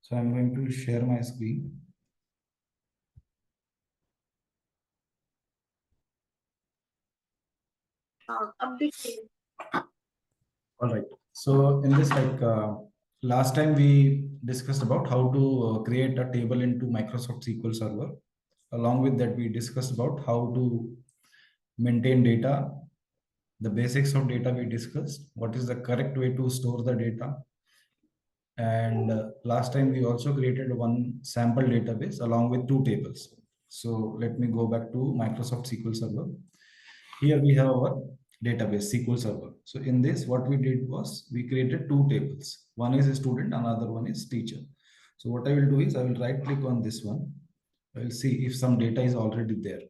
So I'm going to share my screen. All right. So in this, last time we discussed about how to create a table into Microsoft SQL Server. Along with that, we discussed about how to maintain data, the basics of data we discussed, what is the correct way to store the data. And last time we also created one sample database along with two tables. So let me go back to Microsoft SQL Server. Here we have our database SQL Server. So in this, what we did was we created two tables. One is a student, another one is teacher. So what I will do is I will right click on this one. I will see if some data is already there.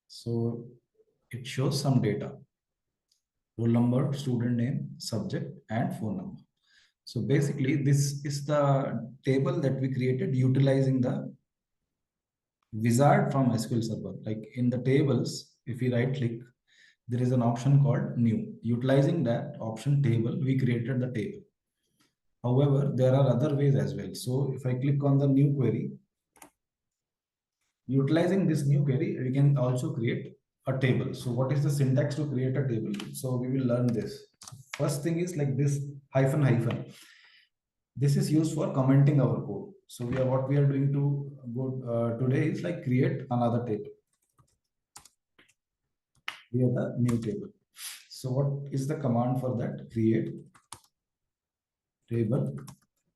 So it shows some data: roll number, student name, subject, and phone number. So basically, this is the table that we created utilizing the wizard from SQL Server. Like in the tables, if we right click, there is an option called new. Utilizing that option table, we created the table. However, there are other ways as well. So if I click on the new query, utilizing this new query, we can also create a table. So what is the syntax to create a table? So we will learn this. First thing is like this hyphen hyphen. This is used for commenting our code. So what we are doing to go today is like create another table. Create a new table. So what is the command for that? Create table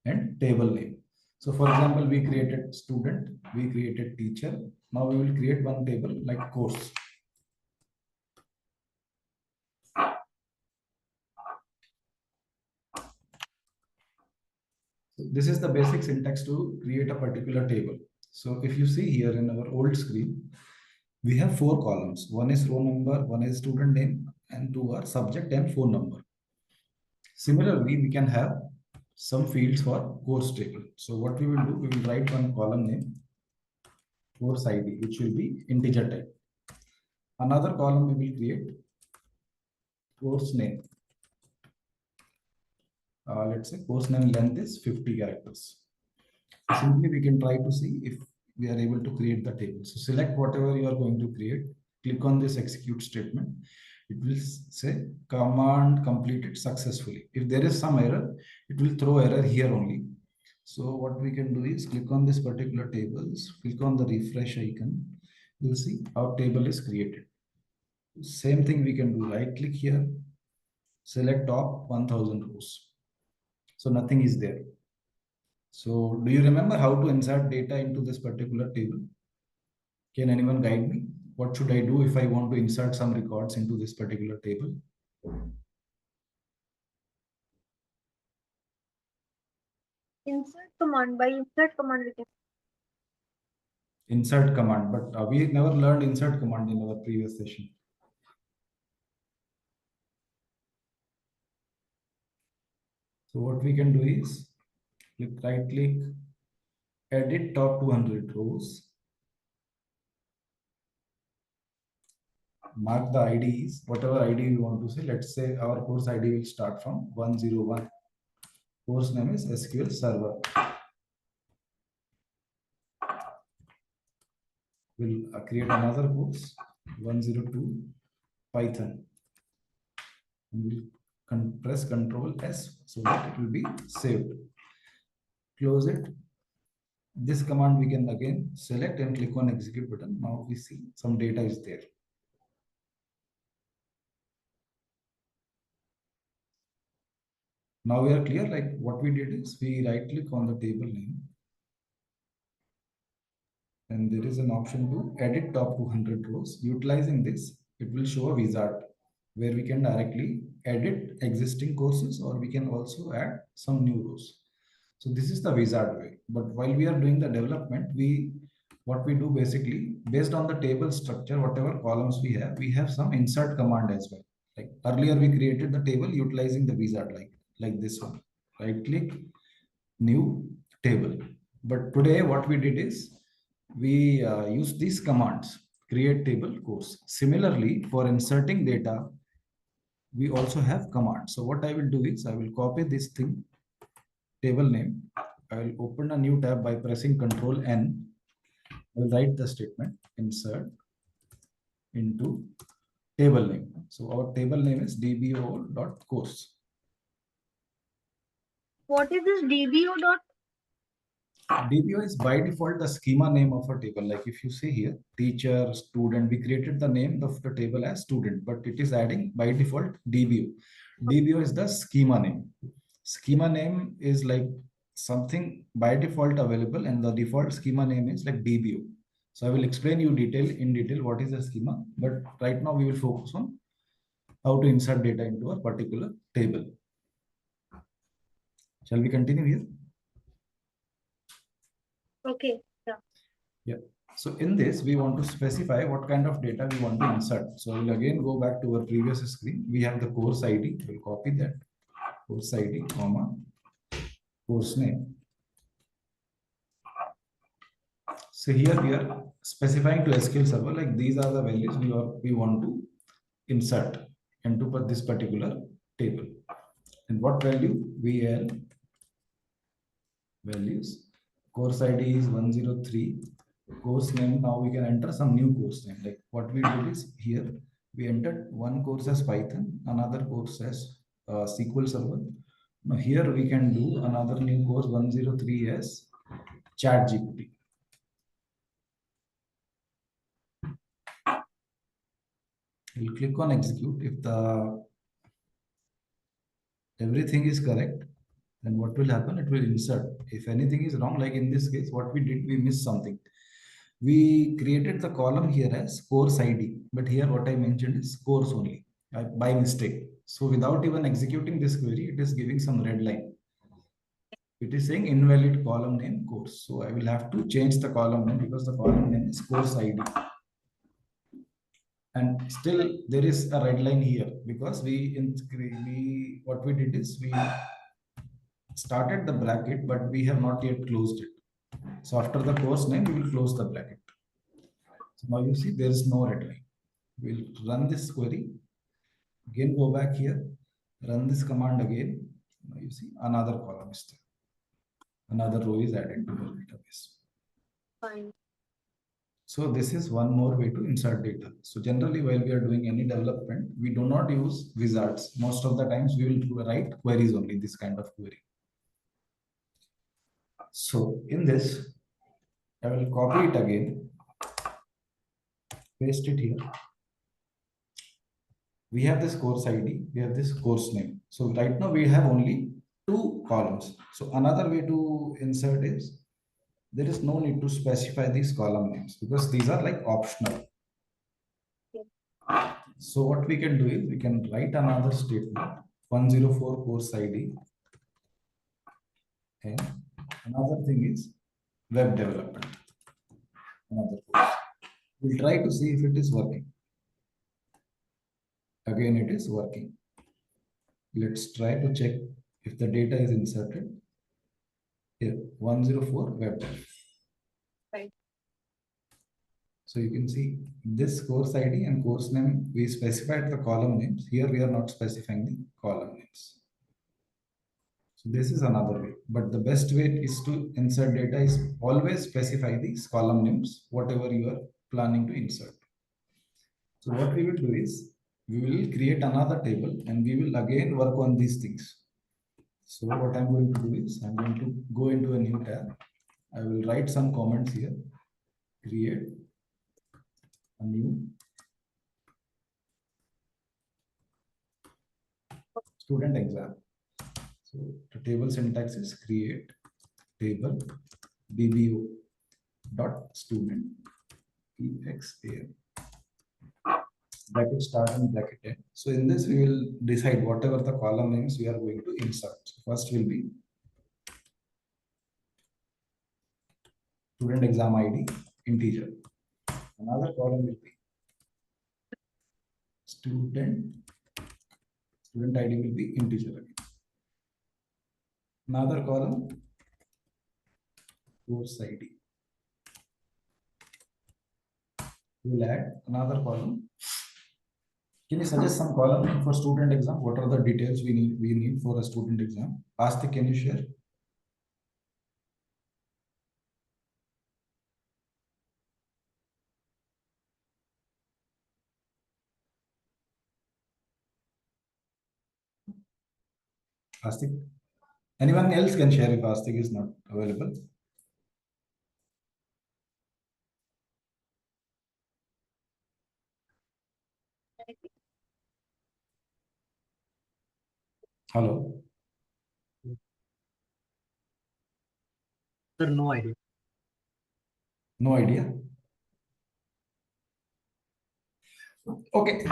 and table name. So for example, we created student, we created teacher. Now we will create one table like course. So this is the basic syntax to create a particular table. So if you see here in our old screen, we have four columns. One is row number, one is student name, and two are subject and phone number. Similarly, we can have some fields for course table. So what we will do, we will write one column name, course ID, which will be integer type. Another column we will create course name. Let's say course name length is 50 characters. Simply we can try to see if we are able to create the table. So select whatever you are going to create, click on this execute statement. It will say command completed successfully. If there is some error, it will throw error here only. So what we can do is click on this particular tables, click on the refresh icon. You'll see our table is created. Same thing we can do, right click here, select top 1000 rows. So nothing is there. So do you remember how to insert data into this particular table? Can anyone guide me? What should I do if I want to insert some records into this particular table? Insert command. By insert command we can. Insert command, but we never learned insert command in our previous session. So what we can do is right click, edit top 200 rows, mark the IDs, whatever ID we want to say. Let's say our course ID will start from 101. Course name is SQL Server. We'll create another course, 102 Python. And we'll press Control S so that it will be saved. Close it. This command we can again select and click on execute button. Now we see some data is there. Now we are clear, like what we did is we right click on the table name and there is an option to edit top 200 rows. Utilizing this, it will show a wizard where we can directly edit existing courses or we can also add some new rows. So this is the wizard way. But while we are doing the development, what we do basically based on the table structure, whatever columns we have some insert command as well. Like earlier we created the table utilizing the wizard like this one. Right click, new table. But today what we did is we use these commands, create table course. Similarly, for inserting data, we also have commands. So what I will do is I will copy this thing table name. I will open a new tab by pressing Control N. I will write the statement insert into table name. So our table name is dbo.course. What is this DBO dot? DBO is by default the schema name of a table. Like if you see here, teacher, student, we created the name of the table as student, but it is adding by default DBO. DBO is the schema name. Schema name is like something by default available, and the default schema name is like DBO. So I will explain you in detail what is the schema, but right now we will focus on how to insert data into a particular table. Shall we continue here? Okay. Yeah. So in this, we want to specify what kind of data we want to insert. So I will again go back to our previous screen. We have the course ID. We'll copy that course ID, comma, course name. So here we are specifying to SQL Server, like these are the values we want to insert into this particular table. And what value? VL values. Course ID is 103. Course name, now we can enter some new course name. Like what we did is here we entered one course as Python, another course as SQL Server. Now here we can do another new course 103 as ChatGPT. We'll click on execute. If the everything is correct, then what will happen? It will insert. If anything is wrong, like in this case, what we did, we missed something. We created the column here as course ID, but here what I mentioned is course only by mistake. So without even executing this query, it is giving some red line. It is saying invalid column name course. So I will have to change the column name because the column name is course ID. And still there is a red line here because what we did is we started the bracket, but we have not yet closed it. So after the course name, we will close the bracket. So now you see there is no red line. We'll run this query. Again, go back here, run this command again. Now you see another column is there. Another row is added to the database. Fine. So this is one more way to insert data. So generally, while we are doing any development, we do not use wizards. Most of the times we will write queries only, this kind of query. So in this, I will copy it again, paste it here. We have this course ID, we have this course name. So right now we have only two columns. So another way to insert is, there is no need to specify these column names because these are like optional. So what we can do is we can write another statement, 104 course ID. And another thing is web development. Another course. We'll try to see if it is working. Again, it is working. Let's try to check if the data is inserted. Here, 104 web dev. Right. So you can see this course ID and course name, we specified the column names. Here we are not specifying the column names. So this is another way, but the best way is to insert data is always specify these column names, whatever you are planning to insert. So what we will do is, we will create another table and we will again work on these things. So what I'm going to do is, I'm going to go into a new tab. I will write some comments here, create a new student exam. So the table syntax is create table dbo dot student exam. Bracket start and bracket end. So in this, we will decide whatever the column names we are going to insert. So first will be student exam ID integer. Another column will be student ID will be integer again. Another column course ID. We will add another column. Can you suggest some column for student exam? What are the details we need for a student exam? Astik, can you share? Astik? Anyone else can share if Astik is not available? Hello? Sir, no idea. No idea? Okay,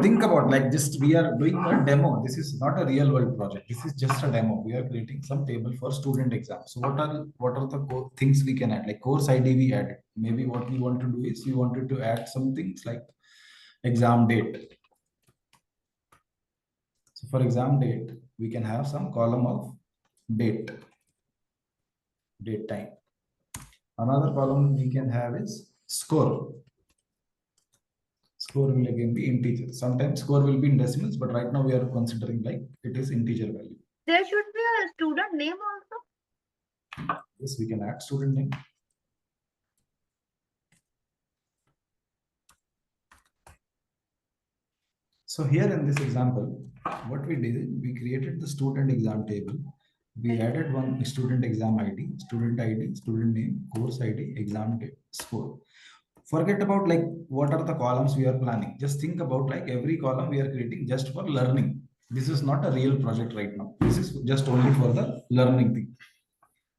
think about like this. We are doing a demo. This is not a real world project. This is just a demo. We are creating some table for student exam. So what are the things we can add? Like course ID we added. Maybe what we want to do is we wanted to add some things like exam date. So for exam date, we can have some column of date, date time. Another column we can have is score. Score will again be integer. Sometimes score will be in decimals, but right now we are considering like it is integer value. There should be a student name also. Yes, we can add student name. So here in this example, what we did, we created the student exam table. We added one student exam ID, student name, course ID, exam date, score. Forget about like what are the columns we are planning. Just think about like every column we are creating just for learning. This is not a real project right now. This is just only for the learning thing.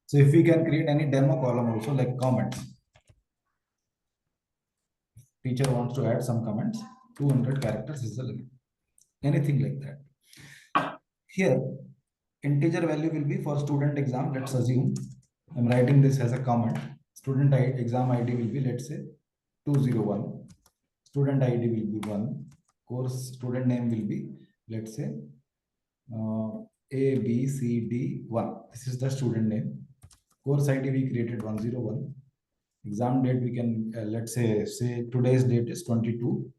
So if we can create any demo column also like comments. Teacher wants to add some comments, 200 characters is the limit. Anything like that. Here, integer value will be for student exam. Let's assume I'm writing this as a comment. Student exam ID will be, let's say, 201. Student ID will be 1. Course student name will be, let's say, A, B, C, D, 1. This is the student name. Course ID we created 101. Exam date we can, let's say today's date is 22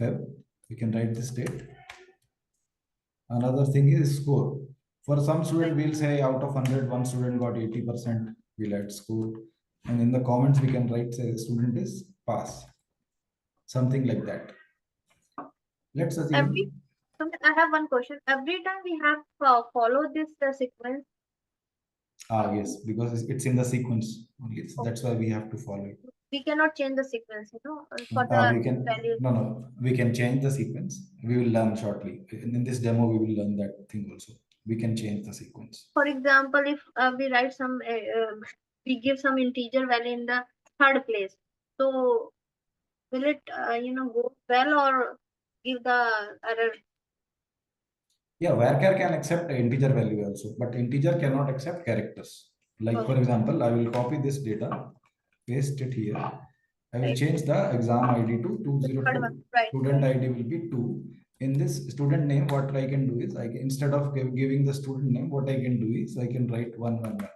Feb. We can write this date. Another thing is score. For some student, we'll say out of 100, one student got 80%, we'll add score. And in the comments, we can write say student is pass. Something like that. Let's assume. I have one question. Every time we have follow this sequence. Yes, because it's in the sequence only. So that's why we have to follow it. We cannot change the sequence, for the we can values. no, we can change the sequence. We will learn shortly. In this demo, we will learn that thing also. We can change the sequence. For example, if we write some, we give some integer value in the third place. So will it, go well or give the error? Yeah, varchar can accept integer value also, but integer cannot accept characters. Like for example, I will copy this data, paste it here. I will change the exam ID to 202. Student ID will be 2. In this student name, what I can do is I can, instead of giving the student name, what I can do is I can write 111.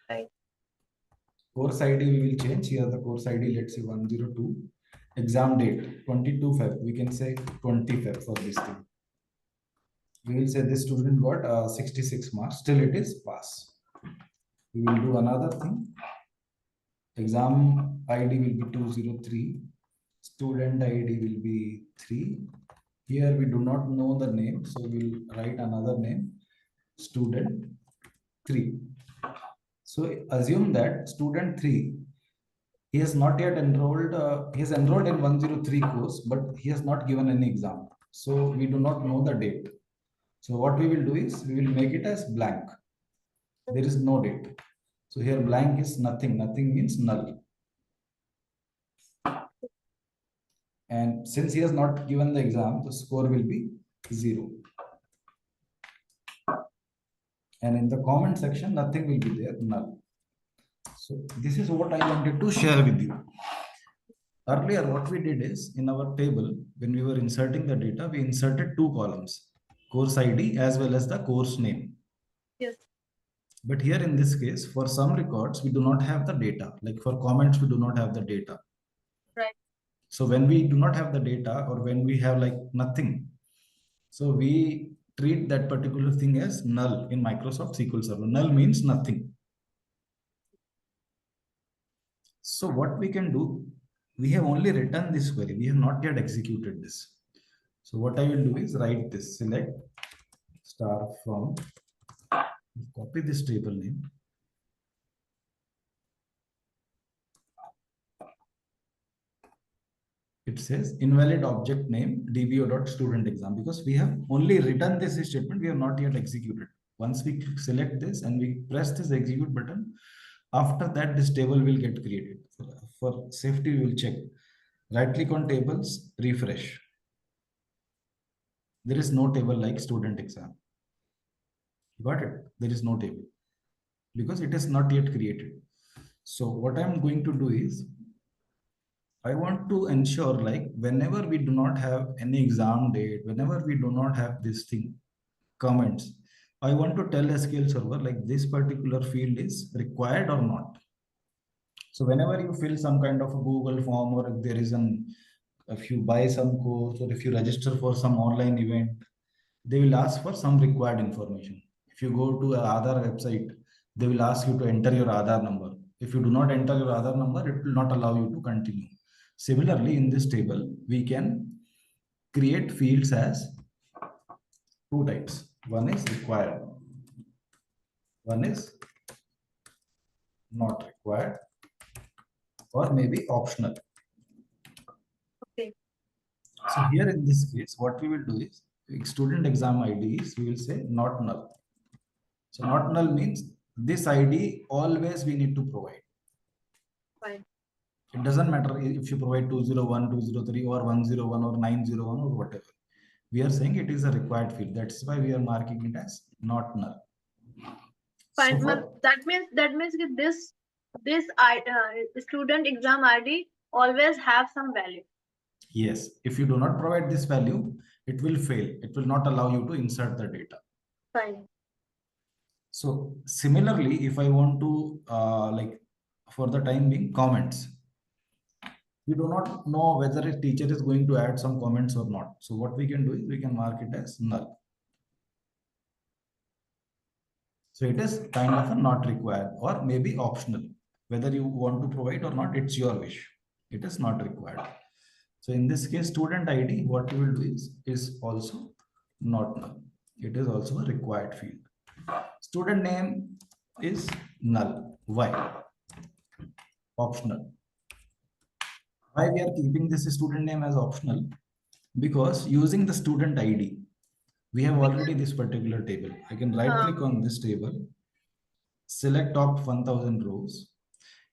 Right. Course ID we will change here. The course ID, let's say 102. Exam date 22 Feb. We can say 20 Feb for this thing. We will say this student got 66 marks. Still it is pass. We will do another thing. Exam ID will be 203. Student ID will be 3. Here we do not know the name, so we'll write another name, student 3. So assume that student 3, he has not yet enrolled, he is enrolled in 103 course, but he has not given any exam. So we do not know the date. So what we will do is we will make it as blank. There is no date. So here blank is nothing. Nothing means null. And since he has not given the exam, the score will be 0. And in the comment section, nothing will be there, null. So this is what I wanted to share with you. Earlier, what we did is in our table, when we were inserting the data, we inserted 2 columns, course ID as well as the course name. Yes. But here in this case, for some records, we do not have the data. Like for comments, we do not have the data. Right. So when we do not have the data or when we have like nothing, so we treat that particular thing as null in Microsoft SQL Server. Null means nothing. So what we can do, we have only written this query. We have not yet executed this. So what I will do is write this, select star from, copy this table name. It says invalid object name dbo.student exam, because we have only written this statement, we have not yet executed. Once we select this and we press this execute button, after that this table will get created. For safety, we will check. Right click on tables, refresh. There is no table like student exam. Got it? There is no table because it is not yet created. So what I'm going to do is, I want to ensure, like, whenever we do not have any exam date, whenever we do not have this thing, comments, I want to tell SQL server like this particular field is required or not. So whenever you fill some kind of a Google form, or if there is if you buy some course, or if you register for some online event, they will ask for some required information. If you go to a Aadhaar website, they will ask you to enter your Aadhaar number. If you do not enter your Aadhaar number, it will not allow you to continue. Similarly, in this table, we can create fields as two types. One is required, one is not required, or maybe optional. Okay. So here in this case, what we will do is, student exam ID is, we will say not null. So not null means this ID always we need to provide. Fine. It doesn't matter if you provide 201, 203, or 101, or 901, or whatever. We are saying it is a required field. That's why we are marking it as not null. Fine. So that means this student exam ID always have some value. yes, if you do not provide this value, it will fail. It will not allow you to insert the data. Fine. So similarly, if I want to like, for the time being, comments, we do not know whether a teacher is going to add some comments or not. So what we can do is we can mark it as null. So it is kind of a not required, or maybe optional. Whether you want to provide or not, it's your wish. It is not required. So in this case, student ID, what we will do is also not null. It is also a required field. Student name is null. Why? Optional. Why we are keeping this student name as optional? Because using the student ID, we have already this particular table. I can right click on this table, select top 1000 rows.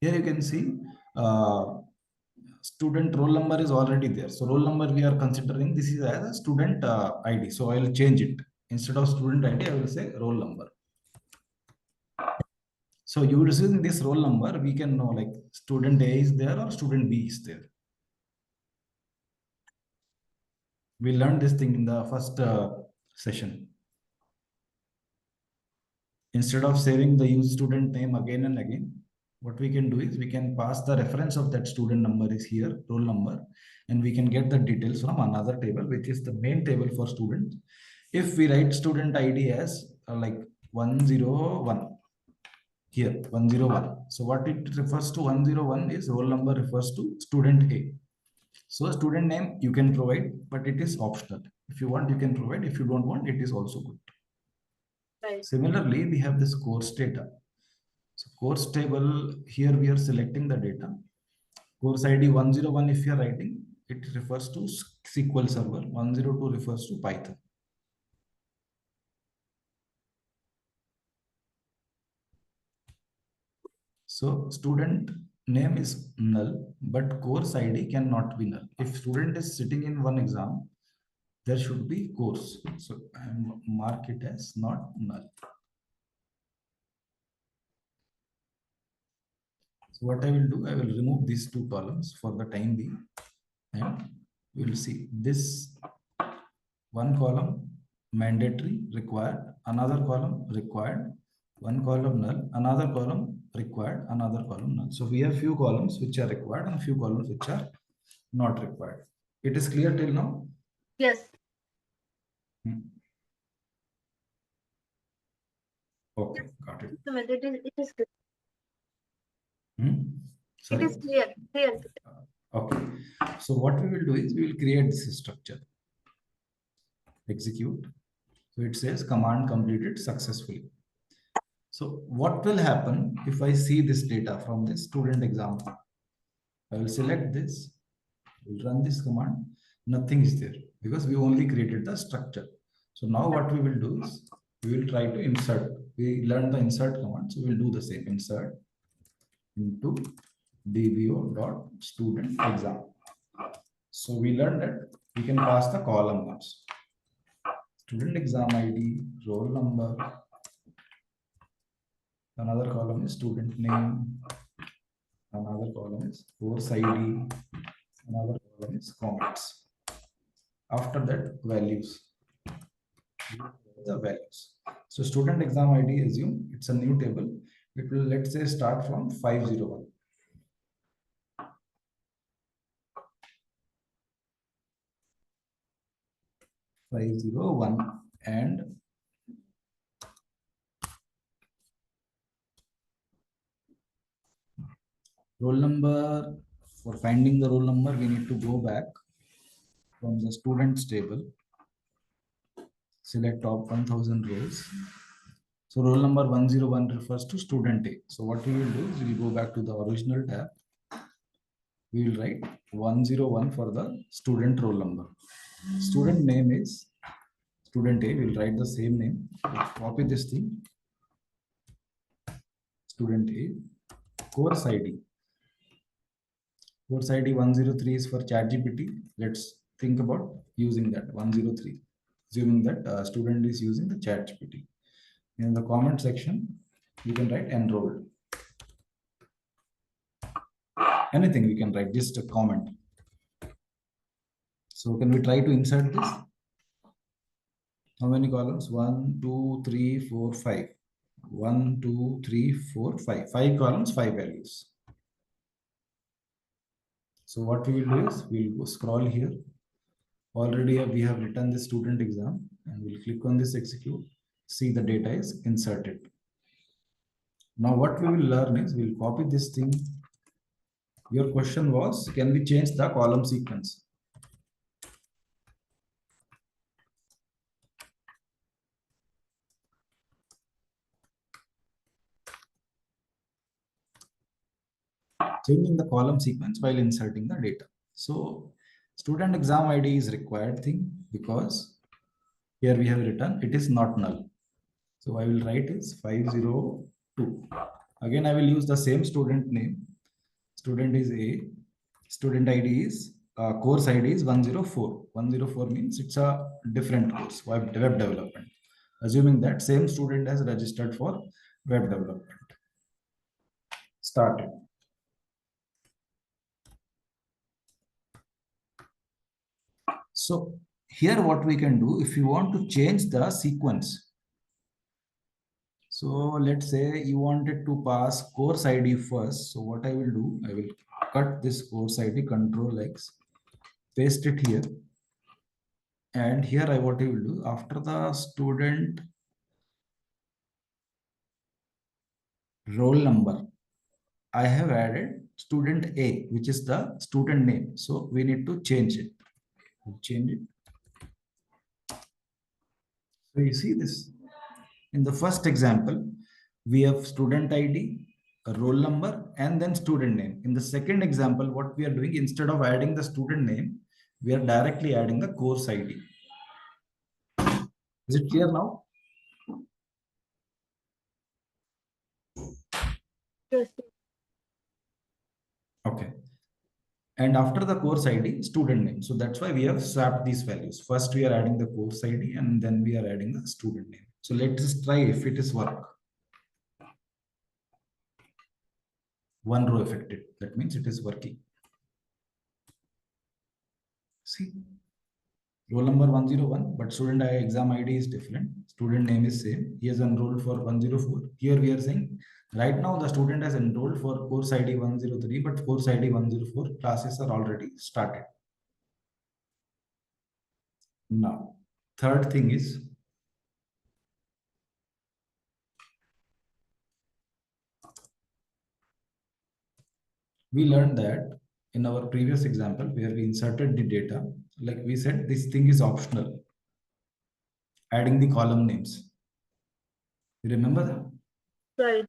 Here you can see student roll number is already there. So roll number we are considering this is as a student ID. So I will change it. Instead of student ID, I will say roll number. So using this roll number, we can know like student A is there or student B is there. We learned this thing in the first session. Instead of saving the use student name again and again, what we can do is we can pass the reference of that student number is here, roll number, and we can get the details from another table, which is the main table for students. If we write student ID as like 101, here 101. So what it refers to 101 is roll number refers to student A. So student name you can provide, but it is optional. If you want, you can provide. If you don't want, it is also good. Right. Similarly, we have this course data. So course table, here we are selecting the data. Course ID 101, if you are writing, it refers to SQL Server. 102 refers to Python. So student name is null, but course ID cannot be null. If student is sitting in one exam, there should be course. So I mark it as not null. So what I will do, I will remove these two columns for the time being, and we will see this one column mandatory required, another column required, one column null, another column required, another column null. So we have few columns which are required and few columns which are not required. It is clear till now? Yes. Okay, got it. It is clear. Sorry? It is clear. Clear. Okay. So what we will do is we will create this structure. Execute. So it says command completed successfully. So what will happen if I see this data from this student exam? I will select this, will run this command, nothing is there because we only created the structure. So now what we will do is we will try to insert. We learned the insert command, so we'll do the same insert into dbo.student exam. So we learned that we can pass the column names. Student exam ID, roll number, another column is student name, another column is course ID, another column is comments. After that, values. The values. So student exam ID, assume it's a new table. It will, let's say, start from 501. And roll number. For finding the roll number, we need to go back from the students table. Select top 1000 rows. So roll number 101 refers to student A. So what we will do is we will go back to the original tab. We will write 101 for the student roll number. Student name is student A. We will write the same name. Copy this thing. Student A. Course ID. Course ID 103 is for ChatGPT. Let's think about using that 103. Assuming that student is using the ChatGPT. In the comment section, you can write enrolled. Anything we can write, just a comment. So can we try to insert this? How many columns? 1, 2, 3, 4, 5. 1, 2, 3, 4, 5. 5 columns, 5 values. So what we will do is we'll go scroll here. Already we have written the student exam and we'll click on this execute. See the data is inserted. Now what we will learn is we'll copy this thing. Your question was, can we change the column sequence? Changing the column sequence while inserting the data. So student exam ID is required thing because here we have written it is not null. So I will write is 502. Again, I will use the same student name. Student is A. Student ID is course ID is 104. 104 means it's a different course, web development. Assuming that same student has registered for web development. Started. So here what we can do, if you want to change the sequence. So let's say you wanted to pass course ID first. So what I will do, I will cut this course ID, Control X, paste it here. And here I what I will do, after the student roll number, I have added student A, which is the student name. So we need to change it. Change it. So you see this. In the first example, we have student ID, a roll number, and then student name. In the second example, what we are doing, instead of adding the student name, we are directly adding the course ID. Is it clear now? Yes. Okay. And after the course ID, student name. So that's why we have swapped these values. First, we are adding the course ID and then we are adding the student name. So let's try if it is work. One row affected. That means it is working. See, roll number 101, but student exam ID is different. Student name is same. He has enrolled for 104. Here we are saying right now the student has enrolled for course ID 103, but course ID 104 classes are already started. Now, third thing is we learned that in our previous example where we inserted the data, like we said, this thing is optional. adding the column names. You remember that? Right.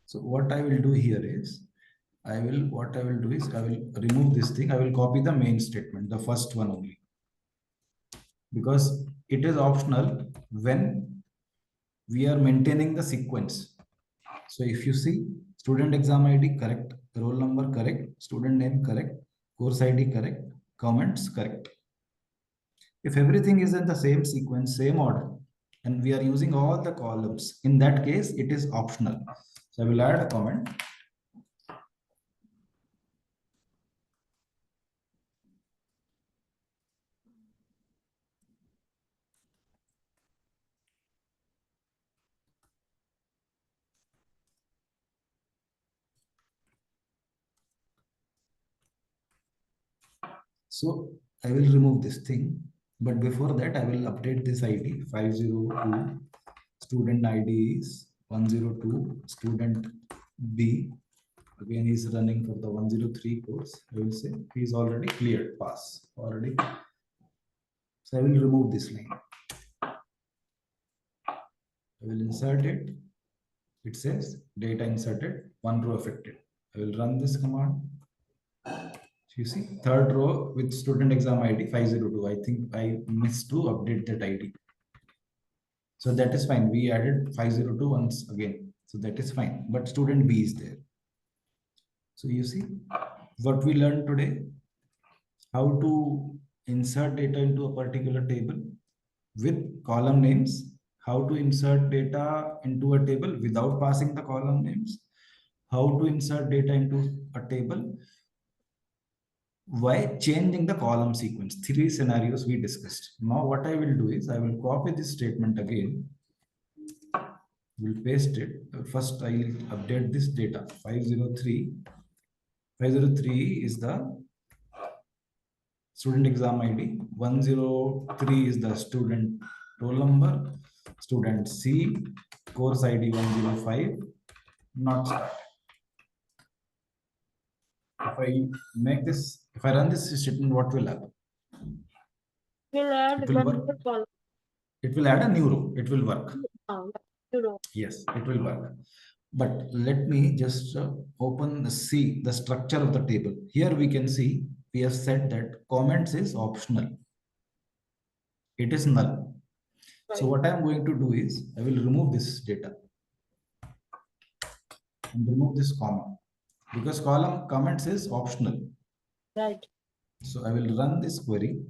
So what I will do here is, I will remove this thing. I will copy the main statement, the first one only, because it is optional when we are maintaining the sequence. So if you see, student exam ID correct, roll number correct, student name correct, course ID correct, comments correct. If everything is in the same sequence, same order, and we are using all the columns, in that case, it is optional. So I will add a comment. So I will remove this thing, but before that, I will update this ID 502. Student ID is 102. Student B, again, he is running for the 103 course. I will say he is already cleared, pass already. So I will remove this line. I will insert it. It says data inserted, one row affected. I will run this command. You see, third row with student exam ID 502. I think I missed to update that ID. So that is fine. We added 502 once again. So that is fine. But student B is there. So you see what we learned today, how to insert data into a particular table with column names, how to insert data into a table without passing the column names, how to insert data into a table by changing the column sequence. Three scenarios we discussed. Now what I will do is I will copy this statement again. We'll paste it. First, I will update this data. 503. 503 is the student exam ID. 103 is the student roll number. Student C, course ID 105, not start. If I make this, if I run this statement, what will happen? We'll add It will one work. more column. It will add a new row. It will work. New row. Yes, it will work. But let me just see the structure of the table. Here we can see we have said that comments is optional. It is null. So Right. what I am going to do is I will remove this data and remove this comma, because column comments is optional. Right. So I will run this query,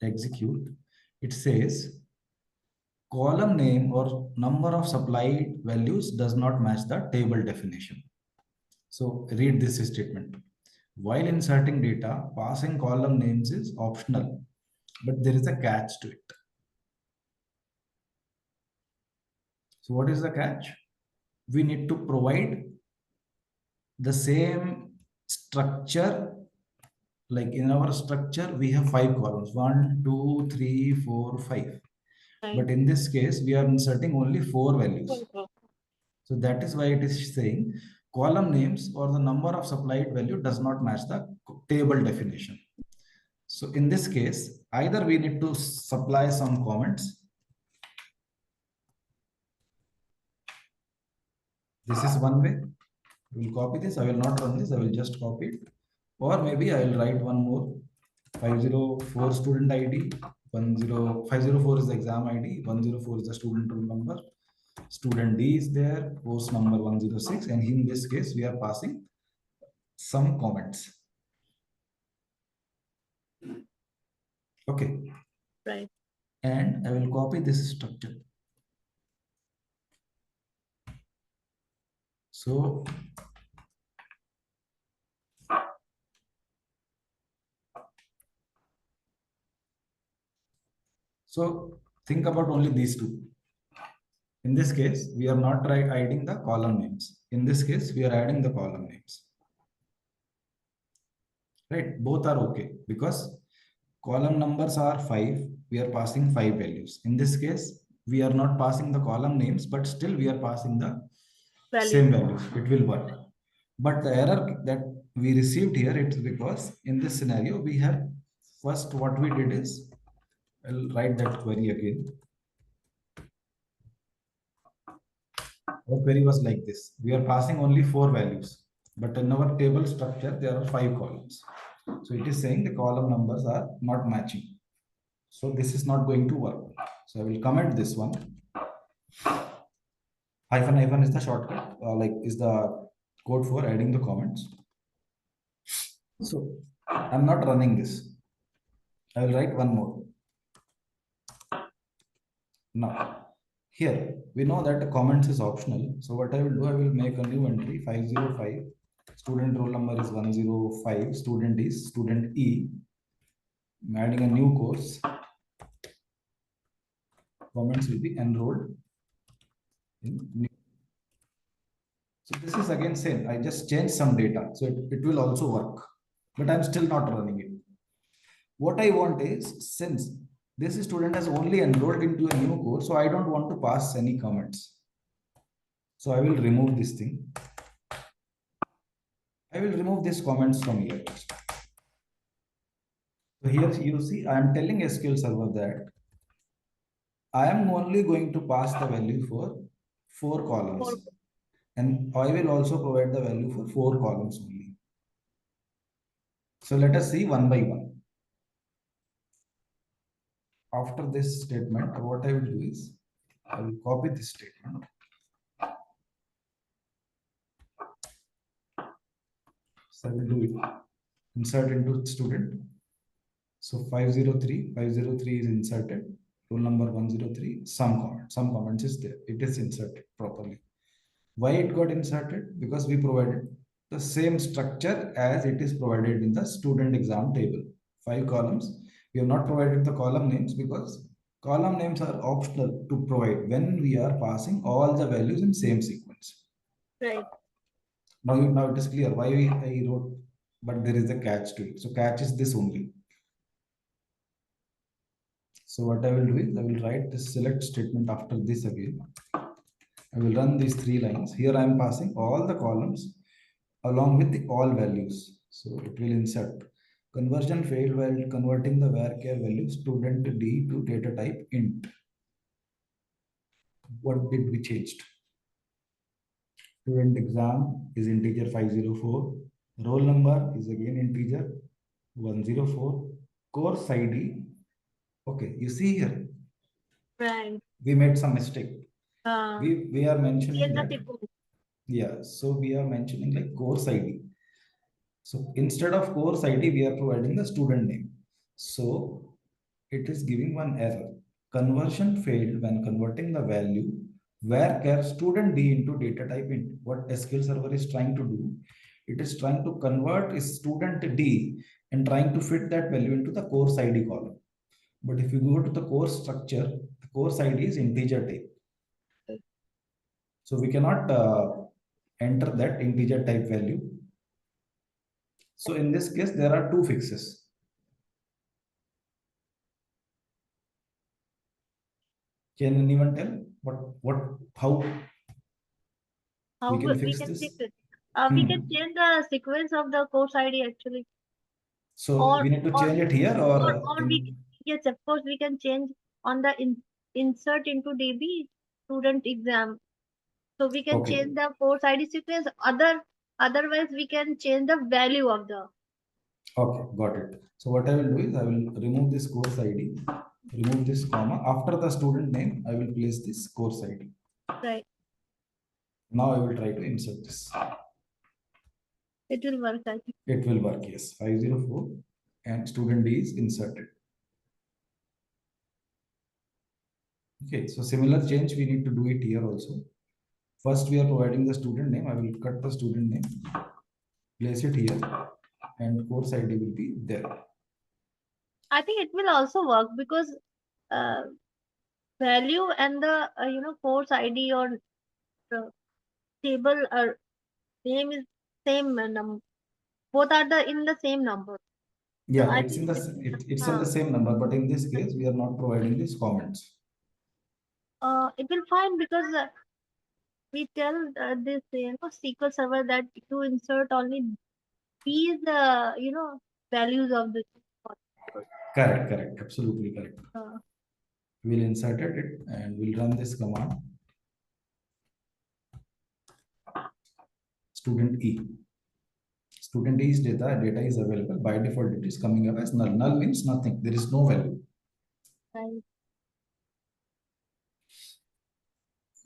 execute. It says column name or number of supplied values does not match the table definition. So read this statement. While inserting data, passing column names is optional, but there is a catch to it. So what is the catch? We need to provide the same structure. Like in our structure, we have 5 columns, 1, 2, 3, 4, 5. Right. But in this case, we are inserting only 4 values. Okay. So that is why it is saying column names or the number of supplied value does not match the table definition. So in this case, either we need to supply some comments. This is one way. We will copy this. I will not run this. I will just copy it. Or maybe I will write one more. 504 student ID. 504 is the exam ID. 104 is the student roll number. Student D is there. Course number 106. And in this case, we are passing some comments. Okay. Right. And I will copy this structure. So think about only these two. In this case, we are not adding the column names. In this case, we are adding the column names. Right? Both are okay because column numbers are 5. We are passing 5 values. In this case, we are not passing the column names, but still we are passing the same values. It will work. But the error that we received here, it's because in this scenario, we have first what we did is I'll write that query again. Our query was like this. We are passing only 4 values, but in our table structure, there are 5 columns. So it is saying the column numbers are not matching. So this is not going to work. So I will comment this one. Hyphen hyphen is the shortcut, like is the code for adding the comments. So I'm not running this. I will write one more. Now, here we know that the comments is optional. So what I will do, I will make a new entry 505. Student roll number is 105. Student is student E. I'm adding a new course. Comments will be enrolled in new. So this is again same. I just changed some data. So it will also work, but I'm still not running it. What I want is, since this student has only enrolled into a new course, so I don't want to pass any comments. So I will remove this thing. I will remove these comments from here. So here you see, I am telling SQL Server that I am only going to pass the value for 4 columns, and I will also provide the value for 4 columns only. So let us see one by one. After this statement, what I will do is I will copy this statement. So I will do it. Insert into student. So 503 is inserted. Roll number 103, some comments is there. It is inserted properly. Why it got inserted? Because we provided the same structure as it is provided in the student exam table. 5 columns. We have not provided the column names because column names are optional to provide when we are passing all the values in same sequence. Right. Now it is clear why I wrote, but there is a catch to it. So catch is this only. So what I will do is I will write this select statement after this again. I will run these 3 lines. Here I am passing all the columns along with the all values. So it will insert. Conversion failed while converting the varchar value student D to data type int. What did we changed? Student exam is integer 504. Roll number is again integer 104. Course ID. Okay, you see here. Right. We made some mistake. Uh, We are mentioning Change the that. sequence. Yeah, so we are mentioning like course ID. So instead of course ID, we are providing the student name. So it is giving one error. Conversion failed when converting the value varchar student D into data type int. What SQL Server is trying to do, it is trying to convert a student D and trying to fit that value into the course ID column. But if you go to the course structure, the course ID is integer type. So we cannot enter that integer type value. So in this case, there are 2 fixes. Can anyone tell how How we can we fix can this? fix it? We can Hmm. change the sequence of the course ID actually, So or we need to or change it here or or we in. yes, of course we can change on the insert into DB student exam. So we can Okay. change the course ID sequence. Otherwise we can change the value of the. Okay, got it. So what I will do is I will remove this course ID, remove this comma. After the student name, I will place this course ID. Right. Now I will try to insert this. It will work, I think. It will work, yes. 504 and student D is inserted. Okay, so similar change we need to do it here also. First, we are providing the student name. I will cut the student name, place it here, and course ID will be there. I think it will also work because uh, value and the course ID or table name is same number. Both are the in the same number. So Yeah, I it's think in the it's in the same number, but in this case, we are not providing these comments. it will fine because we tell this SQL server that to insert only these values of the. Correct, absolutely correct. Uh, We'll insert it and we'll run this command. Student E. Student E's data is available. By default, it is coming up as null. Null means nothing. There is no value. right.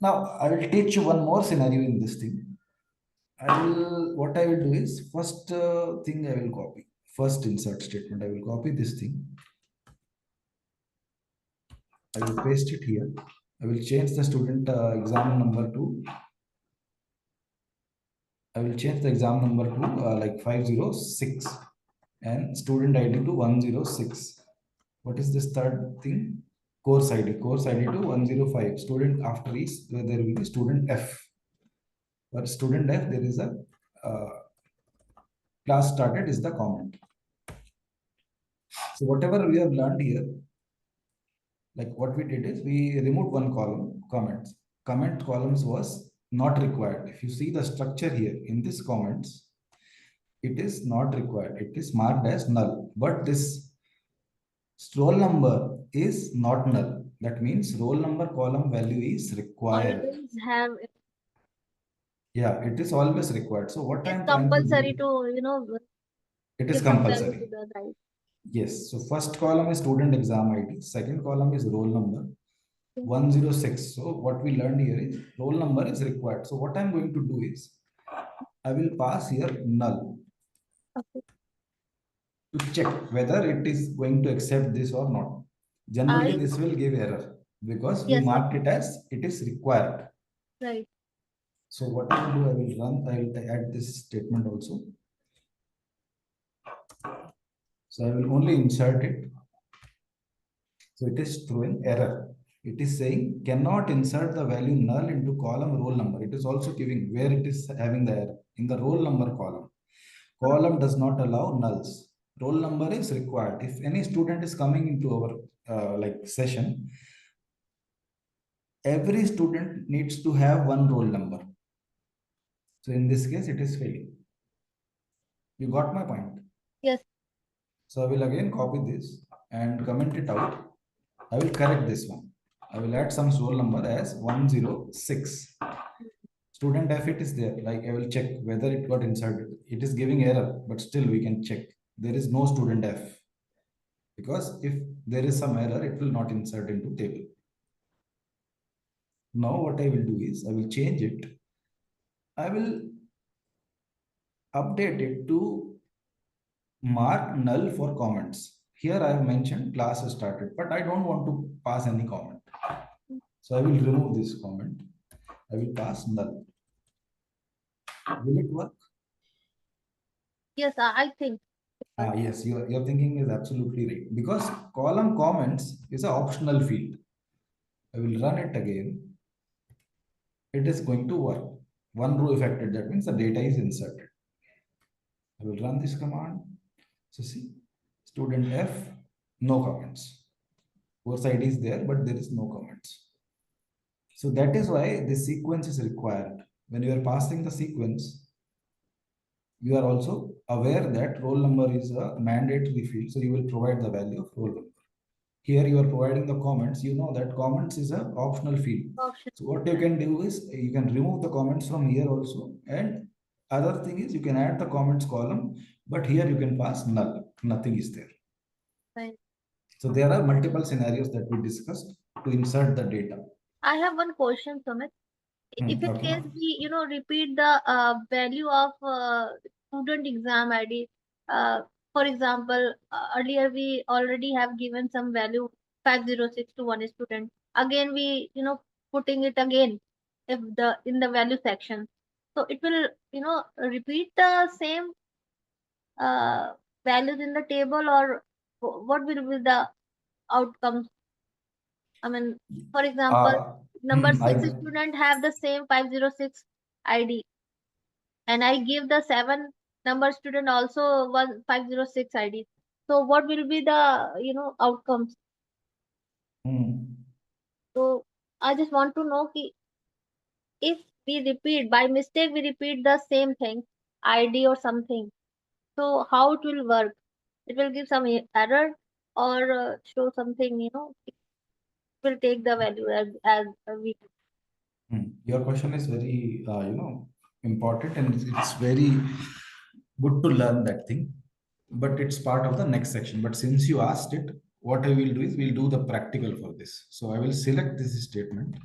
Now, I will teach you one more scenario in this thing. What I will do is, first thing I will copy. First insert statement, I will copy this thing. I will paste it here. I will change the student exam number to, I will change the exam number to like 506 and student ID to 106. What is this third thing? Course ID. Course ID to 105. Student after is there will be student F. For student F, there is a uh, class started is the comment. So whatever we have learned here, like what we did is we removed one column, comments. Comment columns was not required. If you see the structure here in this comments, it is not required. It is marked as null. But this roll number is not null. That means roll number column value is required. Always have, Yeah, it is always required. So what I it's am trying to compulsory do, to, it is give some value to compulsory. the right. Yes. So first column is student exam ID. Second column is roll number. 106. So what we learned here is roll number is required. So what I'm going to do is I will pass here null Okay. to check whether it is going to accept this or not. Generally, I, this will give error because we yes, marked it as it is required. right. So what I will do, I will add this statement also. So I will only insert it. So it is throwing error. It is saying cannot insert the value null into column roll number. It is also giving where it is having the error in the roll number column. Column does not allow nulls. Roll number is required. If any student is coming into our like session, every student needs to have one roll number. So in this case, it is failing. You got my point? Yes. So I will again copy this and comment it out. I will correct this one. I will add some roll number as 106. Student F it is there. Like I will check whether it got inserted. It is giving error, but still we can check. There is no student F. Because if there is some error, it will not insert into table. Now what I will do is I will change it. I will update it to mark null for comments. Here I have mentioned class has started, but I don't want to pass any comment. So I will remove this comment. I will pass null. Will it work? Yes, I think. Yes, your thinking is absolutely right. Because column comments is an optional field. I will run it again. It is going to work. One row affected, that means the data is inserted. I will run this command. So see, student F, no comments. Course ID is there, but there is no comments. So that is why the sequence is required. When you are passing the sequence, you are also aware that roll number is a mandatory field. So you will provide the value of roll number. Here you are providing the comments. You know that comments is an optional field. Option. So what you can do is you can remove the comments from here also. And other thing is you can add the comments column, but here you can pass null. Nothing is there. Right. So there are multiple scenarios that we discussed to insert the data. I have one question, Sumit. If in Okay. case we, repeat the value of student exam ID, for example, earlier we already have given some value 506 to one student. Again, we, putting it again if the in the value section. So it will, repeat the same uh, values in the table, or what will be the outcomes? I mean, for example, Uh, number I 6 student have the same 506 ID, and I give the 7 number student also 1506 ID. So what will be the outcomes? So I just want to know if we repeat by mistake, we repeat the same thing, ID or something. So how it will work? It will give some error. or show something, it will take the value as we. Your question is very, important, and it's very good to learn that thing. But it's part of the next section. But since you asked it, what I will do is we'll do the practical for this. So I will select this statement.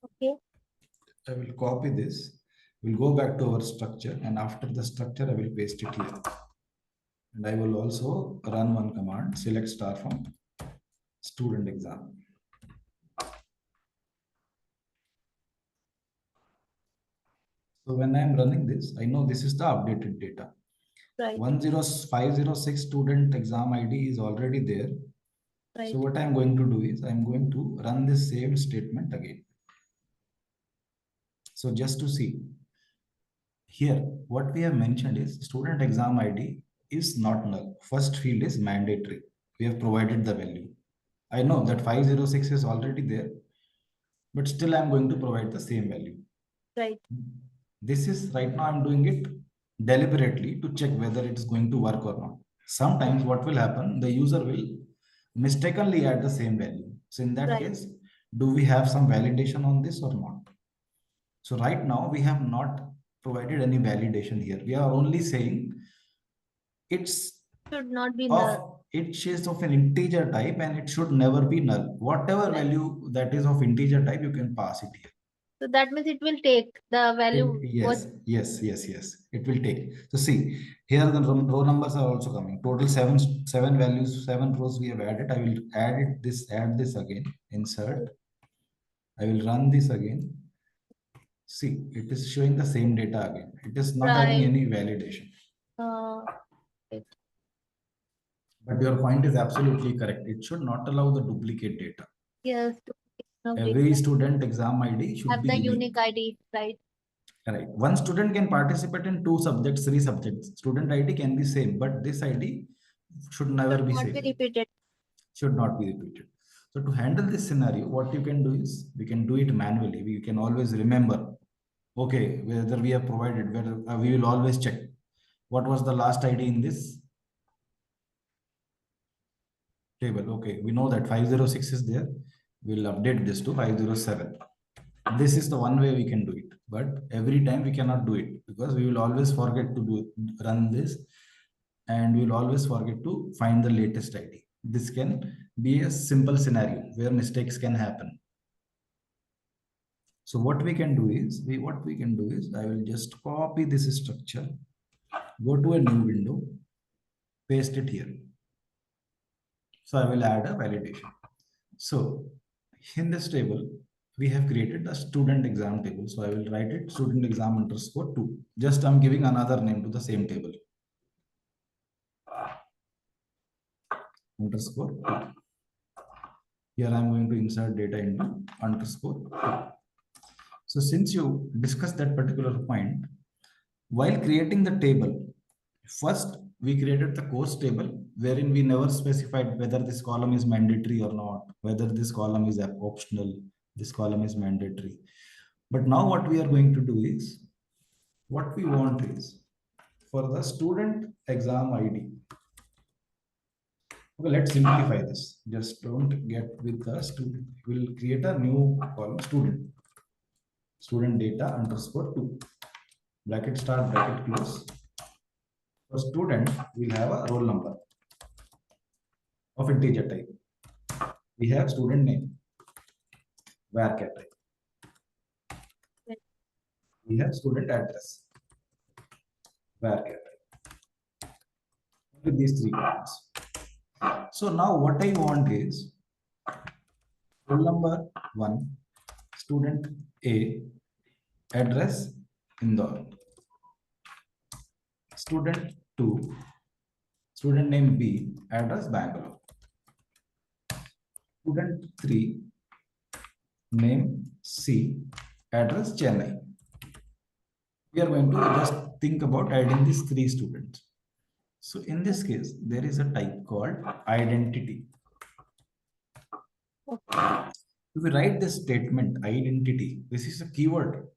Okay. I will copy this. We'll go back to our structure, and after the structure, I will paste it here. And I will also run one command, select star from student exam. So when I am running this, I know this is the updated data. Right. 10506 student exam ID is already there. Right. So what I am going to do is I am going to run this same statement again. So just to see here, what we have mentioned is student exam ID is not null. First field is mandatory. We have provided the value. I know that 506 is already there, but still I'm going to provide the same value. Right. This is right now I'm doing it deliberately to check whether it's going to work or not. Sometimes what will happen, the user will mistakenly add the same value. So in that Right. case, do we have some validation on this or not? So right now we have not provided any validation here. We are only saying it's Should not be of null. it is of an integer type and it should never be null. Whatever Right. value that is of integer type, you can pass it here. So that means it will take the value. Yes, yes, yes, yes. It will take. So see, here the row numbers are also coming. Total seven values, 7 rows we have added. I will add this again. Insert. I will run this again. See, it is showing the same data again. It is not having Right. any validation. Right. But your point is absolutely correct. It should not allow the duplicate data. Yes. Every student exam ID should Have be the unique. unique ID, right? Right. One student can participate in 2 subjects, 3 subjects. Student ID can be same, but this ID should never be Not same. be repeated. Should not be repeated. So to handle this scenario, what you can do is we can do it manually. We can always remember, okay, whether we have provided, whether we will always check what was the last ID in this table. Okay, we know that 506 is there. We'll update this to 507. This is the one way we can do it, but every time we cannot do it because we will always forget to run this, and we will always forget to find the latest ID. This can be a simple scenario where mistakes can happen. So what we can do is I will just copy this structure, go to a new window, paste it here. So I will add a validation. So in this table, we have created the student exam table. So I will write it student exam underscore 2. Just I'm giving another name to the same table. Underscore 2. Here I'm going to insert data into underscore 2. So since you discussed that particular point, while creating the table, first we created the course table wherein we never specified whether this column is mandatory or not, whether this column is optional, this column is mandatory. But now what we are going to do is, what we want is for the student exam ID. Okay, let's simplify this. Just don't get with the student. We'll create a new column student data underscore 2. Bracket start, bracket close. For student, we'll have a roll number of integer type. We have student name, varchar type. We have student address, varchar type. With these 3 columns. So now what I want is roll number 1, student A, address Indore. Student 2, student name B, address Bangalore. Student 3, name C, address Chennai. We are going to just think about adding these 3 students. So in this case, there is a type called identity. If we write this statement identity, this is a keyword.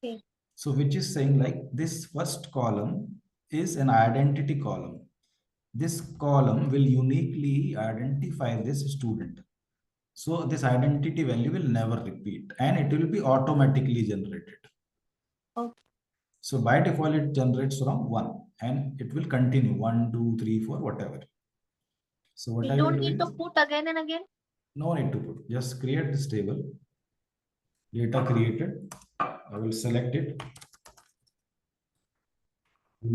Okay. So which is saying like this first column is an identity column. this column will uniquely identify this student. So this identity value will never repeat and it will be automatically generated. Okay. So by default, it generates from 1 and it will continue 1, 2, 3, 4, whatever. So what We I will don't do need to is, put again and again. no need to put, just create this table, data created. I will select it,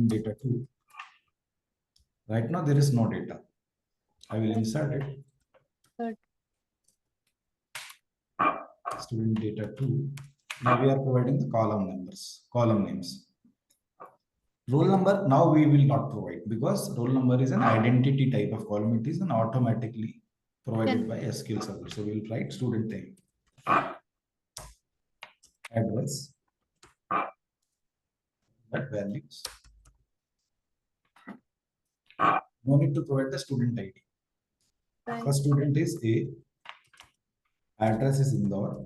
data 2. Right now there is no data. I will insert it. Good. Student data 2. Now we are providing the column numbers, column names. Roll number, now we will not provide because roll number is an identity type of column. It is an automatically provided by SQL Server. So we will write student name, address, that values. No need to provide the student ID. Right. First student is A, address is Indore.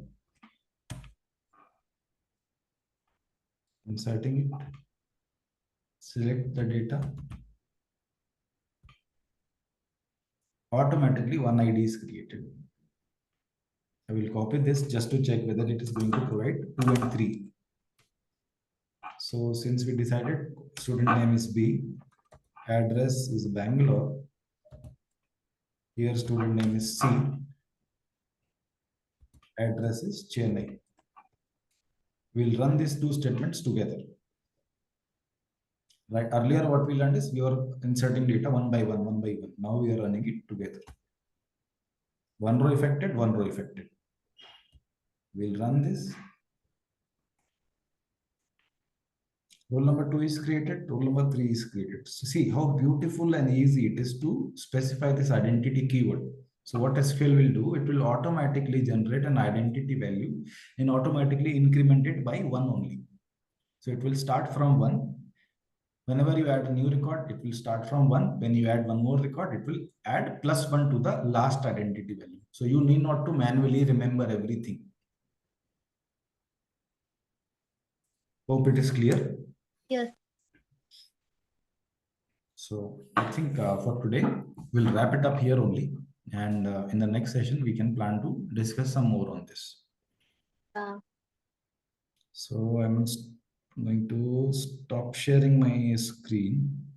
Inserting it, select the data. Automatically one ID is created. I will copy this just to check whether it is going to provide 2 and 3. So since we decided student name is B, address is Bangalore, here student name is C, address is Chennai. We'll run these two statements together. Right, earlier what we learned is we are inserting data one by one, one by one. Now we are running it together. One row affected, one row affected. We'll run this. Roll number 2 is created, roll number 3 is created. So see how beautiful and easy it is to specify this identity keyword. So what SQL will do, it will automatically generate an identity value and automatically increment it by 1 only. So it will start from 1. Whenever you add a new record, it will start from 1. When you add one more record, it will add +1 to the last identity value. So you need not to manually remember everything. Hope it is clear. Yes. So I think for today, we'll wrap it up here only. And in the next session, we can plan to discuss some more on this. So I'm going to stop sharing my screen.